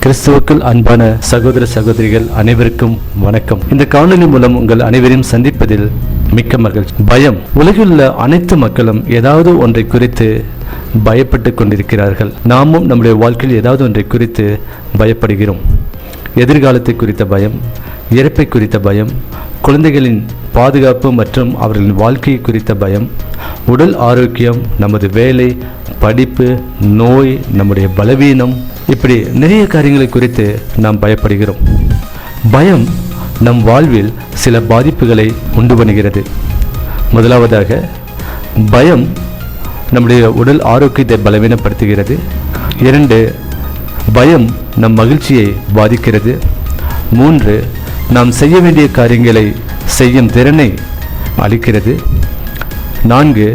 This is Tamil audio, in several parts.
கிறிஸ்துவுக்குள் அன்பான சகோதர சகோதரிகள் அனைவருக்கும் வணக்கம். இந்த காணொலி மூலம் உங்கள் அனைவரையும் சந்திப்பதில் மிக்க மகிழ்ச்சி. பயம். உலகில் உள்ள அனைத்து மக்களும் ஏதாவது ஒன்றை குறித்து பயப்பட்டு கொண்டிருக்கிறார்கள். நாமும் நம்முடைய வாழ்க்கையில் ஏதாவது ஒன்றை குறித்து பயப்படுகிறோம். எதிர்காலத்தை குறித்த பயம், இறப்பை குறித்த பயம், குழந்தைகளின் பாதுகாப்பு மற்றும் அவர்களின் வாழ்க்கையை குறித்த பயம், உடல் ஆரோக்கியம், நமது வேலை, படிப்பு, நோய், நம்முடைய பலவீனம், இப்படி நிறைய காரியங்களை குறித்து நாம் பயப்படுகிறோம். பயம் நம் வாழ்வில் சில பாதிப்புகளை உண்டு பண்ணுகிறது. முதலாவதாக, பயம் நம்முடைய உடல் ஆரோக்கியத்தை பலவீனப்படுத்துகிறது. 2, பயம் நம் மகிழ்ச்சியை பாதிக்கிறது. 3, நாம் செய்ய வேண்டிய காரியங்களை செய்யும் திறனை அளிக்கிறது. 4,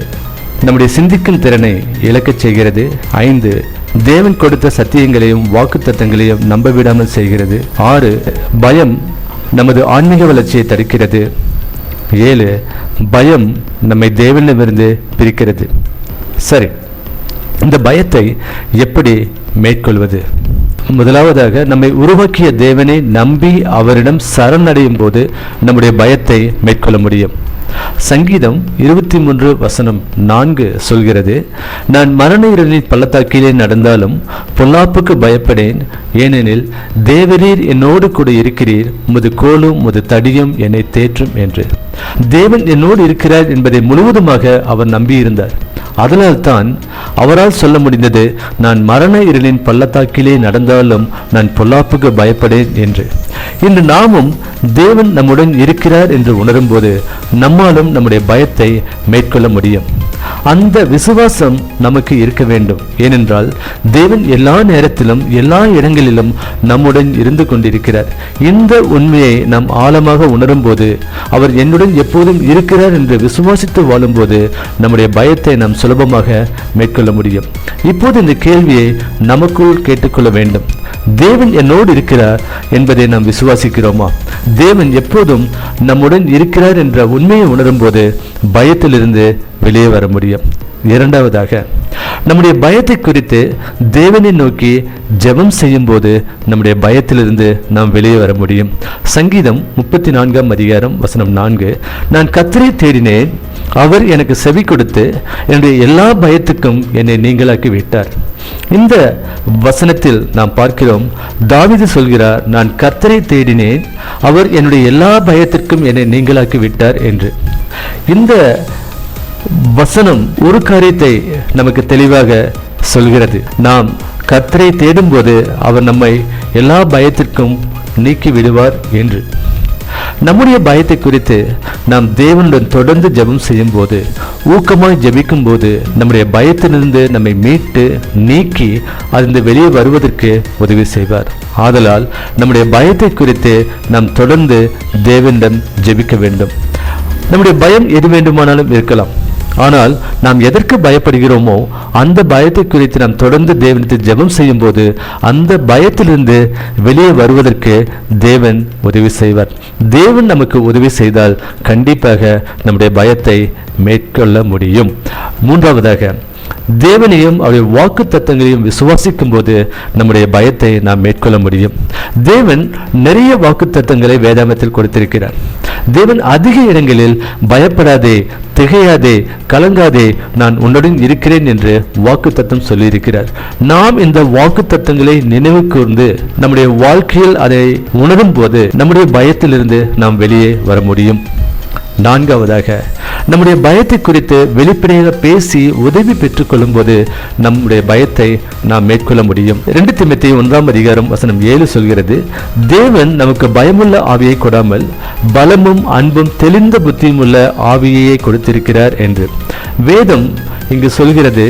நம்முடைய சிந்திக்கும் திறனை இழக்கச் செய்கிறது. 5, தேவன் கொடுத்த சத்தியங்களையும் வாக்குத்தத்தங்களையும் நம்ப விடாமல் செய்கிறது. 6, பயம் நமது ஆன்மீக வளர்ச்சியை தடுக்கிறது. 7, பயம் நம்மை தேவனிடமிருந்து பிரிக்கிறது. சரி, இந்த பயத்தை எப்படி மேற்கொள்வது? முதலாவதாக, நம்மை உருவாக்கிய தேவனை நம்பி அவரிடம் சரணடையும் போது நம்முடைய பயத்தை மேற்கொள்ள முடியும். சங்கீதம் 23:4 சொல்கிறது, நான் மரண இருளின் பள்ளத்தாக்கிலே நடந்தாலும் பொல்லாப்புக்கு பயப்படேன், ஏனெனில் தேவரீர் என்னோடு கூட இருக்கிறீர், உமது கோலும் உமது தடியும் என்னை தேற்றும் என்று. தேவன் என்னோடு இருக்கிறார் என்பதை முழுவதுமாக அவர் நம்பியிருந்தார். அதனால்தான் அவரால் சொல்ல முடிந்தது, நான் மரண இருளின் பள்ளத்தாக்கிலே நடந்தாலும் நான் பொல்லாப்புக்கு பயப்படேன் என்று. இன்று நாமும் தேவன் நம்முடன் இருக்கிறார் என்று உணரும் போது நம்மாலும் நம்முடைய பயத்தை மேற்கொள்ள முடியும். அந்த விசுவாசம் நமக்கு இருக்க வேண்டும். ஏனென்றால் தேவன் எல்லா நேரத்திலும் எல்லா இடங்களிலும் நம்முடன் இருந்து கொண்டிருக்கிறார். இந்த உண்மையை நாம் ஆழமாக உணரும் போது, அவர் என்னுடன் எப்போதும் இருக்கிறார் என்று விசுவாசித்து வாழும்போது நம்முடைய பயத்தை நாம் சுலபமாக மேற்கொள்ள முடியும். இப்போது இந்த கேள்வியை நமக்குள் கேட்டுக்கொள்ள வேண்டும். தேவன் என்னோடு இருக்கிறார் என்பதை நாம் விசுவாசிக்கிறோமா? தேவன் எப்போதும் நம்முடன் இருக்கிறார் என்ற உண்மையை உணரும் போது பயத்திலிருந்து வெளியே வர முடியும். இரண்டாவதாக, நம்முடைய பயத்தை குறித்து தேவனை நோக்கி ஜெபம் செய்யும் போது நம்முடைய பயத்திலிருந்து நாம் வெளியே வர முடியும். சங்கீதம் 34:4, நான் கர்த்தரை தேடினேன், அவர் எனக்கு செவி கொடுத்து என்னுடைய எல்லா பயத்துக்கும் என்னை நீங்களாக்கி விட்டார். இந்த வசனத்தில் நாம் பார்க்கிறோம், தாவீது சொல்கிறார், நான் கர்த்தரை தேடினேன், அவர் என்னுடைய எல்லா பயத்திற்கும் என்னை நீங்களாக்கி விட்டார் என்று. இந்த வசனம் ஒரு காரியத்தை நமக்கு தெளிவாக சொல்கிறது. நாம் கர்த்தரை தேடும் போது அவர் நம்மை எல்லா பயத்திற்கும் நீக்கி விடுவார் என்று. நம்முடைய பயத்தை குறித்து நாம் தேவனுடன் தொடர்ந்து ஜெபம் செய்யும் போது, ஊக்கமாய் ஜெபிக்கும் போது நம்முடைய பயத்திலிருந்து நம்மை மீட்டு நீக்கி அதிலிருந்து வெளியே வருவதற்கு உதவி செய்வார். ஆதலால் நம்முடைய பயத்தை குறித்து நாம் தொடர்ந்து தேவனிடம் ஜெபிக்க வேண்டும். நம்முடைய பயம் எது வேண்டுமானாலும் இருக்கலாம். ஆனால் நாம் எதற்கு பயப்படுகிறோமோ அந்த பயத்தை குறித்து நாம் தொடர்ந்து தேவனிடத்தில் ஜெபம் செய்யும் போது அந்த பயத்திலிருந்து வெளியே வருவதற்கு தேவன் உதவி செய்வார். தேவன் நமக்கு உதவி செய்தால் கண்டிப்பாக நம்முடைய பயத்தை மேற்கொள்ள முடியும். மூன்றாவதாக, தேவனையும் அவருடைய வாக்கு தத்தங்களையும் விசுவாசிக்கும் போது நம்முடைய பயத்தை நாம் மேற்கொள்ள முடியும். தேவன் நிறைய வாக்கு தத்தங்களை வேதாகமத்தில் கொடுத்திருக்கிறார். தேவன் அதிக இடங்களில் பயப்படாதே, திகையாதே, கலங்காதே, நான் உன்னுடன் இருக்கிறேன் என்று வாக்கு தத்தம் சொல்லியிருக்கிறார். நாம் இந்த வாக்கு தத்தங்களை நினைவு கூர்ந்து நம்முடைய வாழ்க்கையில் அதை உணரும் போது நம்முடைய பயத்திலிருந்து நாம் வெளியே வர முடியும். நான்காவதாக, நம்முடைய பயத்தை குறித்து வெளிப்படையாக பேசி உதவி பெற்றுக் கொள்ளும் போது நம்முடைய பயத்தை நாம் மேற்கொள்ள முடியும். 2 தீமோத்தேயு 1:7 சொல்கிறது, தேவன் நமக்கு பயமுள்ள ஆவியை கொடாமல் பலமும் அன்பும் தெளிந்த புத்தியும் உள்ள ஆவியையே கொடுத்திருக்கிறார் என்று. வேதம் இங்கு சொல்கிறது,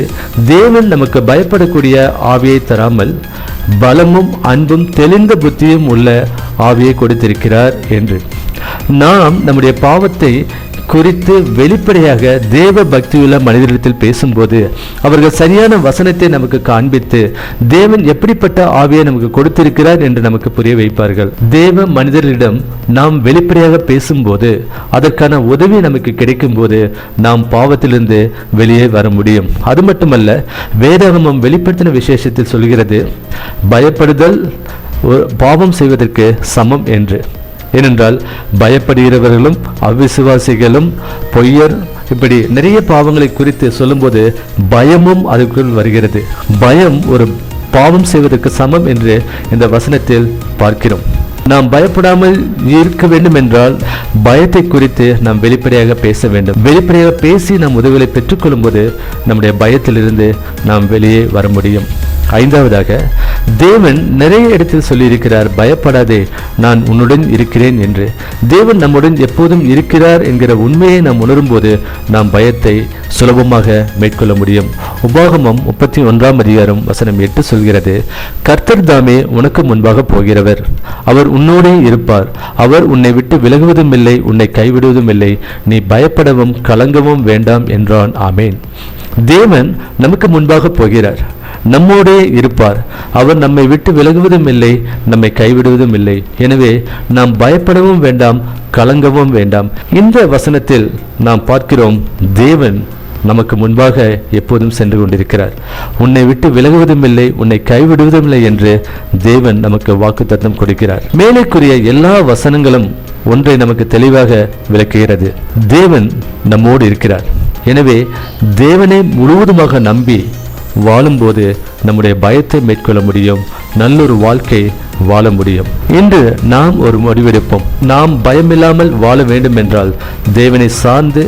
தேவன் நமக்கு பயப்படக்கூடிய ஆவியை தராமல் பலமும் அன்பும் தெளிந்த புத்தியும் உள்ள ஆவியை கொடுத்திருக்கிறார் என்று. நாம் நம்முடைய பாவத்தை குறித்து வெளிப்படையாக தேவ பக்தியுள்ள மனிதரிடத்தில் பேசும்போது அவர்கள் சரியான வசனத்தை நமக்கு காண்பித்து தேவன் எப்படிப்பட்ட ஆவியை நமக்கு கொடுத்திருக்கிறார் என்று நமக்கு புரிய வைப்பார்கள். தேவ மனிதர்களிடம் நாம் வெளிப்படையாக பேசும்போது அதற்கான உதவி நமக்கு கிடைக்கும் போது நாம் பாவத்திலிருந்து வெளியே வர முடியும். அது மட்டுமல்ல, வேதாகமம் வெளிப்படுத்தின விசேஷத்தில் சொல்கிறது, பயப்படுதல், ஒரு பாவம் செய்வதற்கு சமம் என்று. ஏனென்றால் பயப்படுகிறவர்களும் அவிசுவாசிகளும் பொய்யர் இப்படி நிறைய பாவங்களை குறித்து சொல்லும்போது பயமும் அதுக்குள் வருகிறது. பயம் ஒரு பாவம் செய்வதற்கு சமம் என்று இந்த வசனத்தில் பார்க்கிறோம். நாம் பயப்படாமல் இருக்க வேண்டும் என்றால் பயத்தை குறித்து நாம் வெளிப்படையாக பேச வேண்டும். வெளிப்படையாக பேசி நாம் உதவிகளை பெற்றுக்கொள்ளும் போது நம்முடைய பயத்திலிருந்து நாம் வெளியே வர முடியும். ஐந்தாவதாக, தேவன் நிறைய இடத்தில் சொல்லியிருக்கிறார், பயப்படாதே, நான் உன்னுடன் இருக்கிறேன் என்று. தேவன் நம்முடன் எப்போதும் இருக்கிறார் என்கிற உண்மையை நாம் உணரும் போது நாம் பயத்தை சுலபமாக மேற்கொள்ள முடியும். உபாகமம் 31:8 சொல்கிறது, கர்த்தர் தாமே உனக்கு முன்பாக போகிறவர், அவர் உன்னோடே இருப்பார், அவர் உன்னை விட்டு விலகுவதும் இல்லை, உன்னை கைவிடுவதும் இல்லை, நீ பயப்படவும் கலங்கவும் வேண்டாம் என்றான். ஆமேன். தேவன் நமக்கு முன்பாக போகிறார், நம்மோடே இருப்பார், அவர் நம்மை விட்டு விலகுவதும் இல்லை, நம்மை கைவிடுவதும் இல்லை. எனவே நாம் பயப்படவும் வேண்டாம், கலங்கவும் வேண்டாம். இந்த வசனத்தில் நாம் பார்க்கிறோம், தேவன் நமக்கு முன்பாக எப்போதும் சென்று கொண்டிருக்கிறார், உன்னை விட்டு விலகுவதும் இல்லை, உன்னை கைவிடுவதும் இல்லை என்று தேவன் நமக்கு வாக்குத்தத்தம் கொடுக்கிறார். மேலே கூறிய எல்லா வசனங்களும் ஒன்றை நமக்கு தெளிவாக விளக்குகிறது, தேவன் நம்மோடு இருக்கிறார். எனவே தேவனை முழுவதுமாக நம்பி வாழும்போது நம்முடைய பயத்தை மேற்கொள்ள முடியும், நல்லொரு வாழ்க்கை வாழ முடியும். இன்று நாம் ஒரு முடிவெடுப்போம். நாம் பயமில்லாமல் வாழ வேண்டும் என்றால் தேவனை சார்ந்து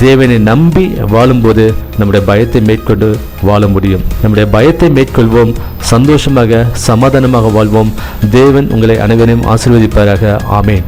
தேவனை நம்பி வாழும்போது நம்முடைய பயத்தை மேற்கொண்டு வாழ முடியும். நம்முடைய பயத்தை மேற்கொள்வோம், சந்தோஷமாக சமாதானமாக வாழ்வோம். தேவன் உங்களை அனைவரையும் ஆசீர்வதிப்பாராக. ஆமேன்.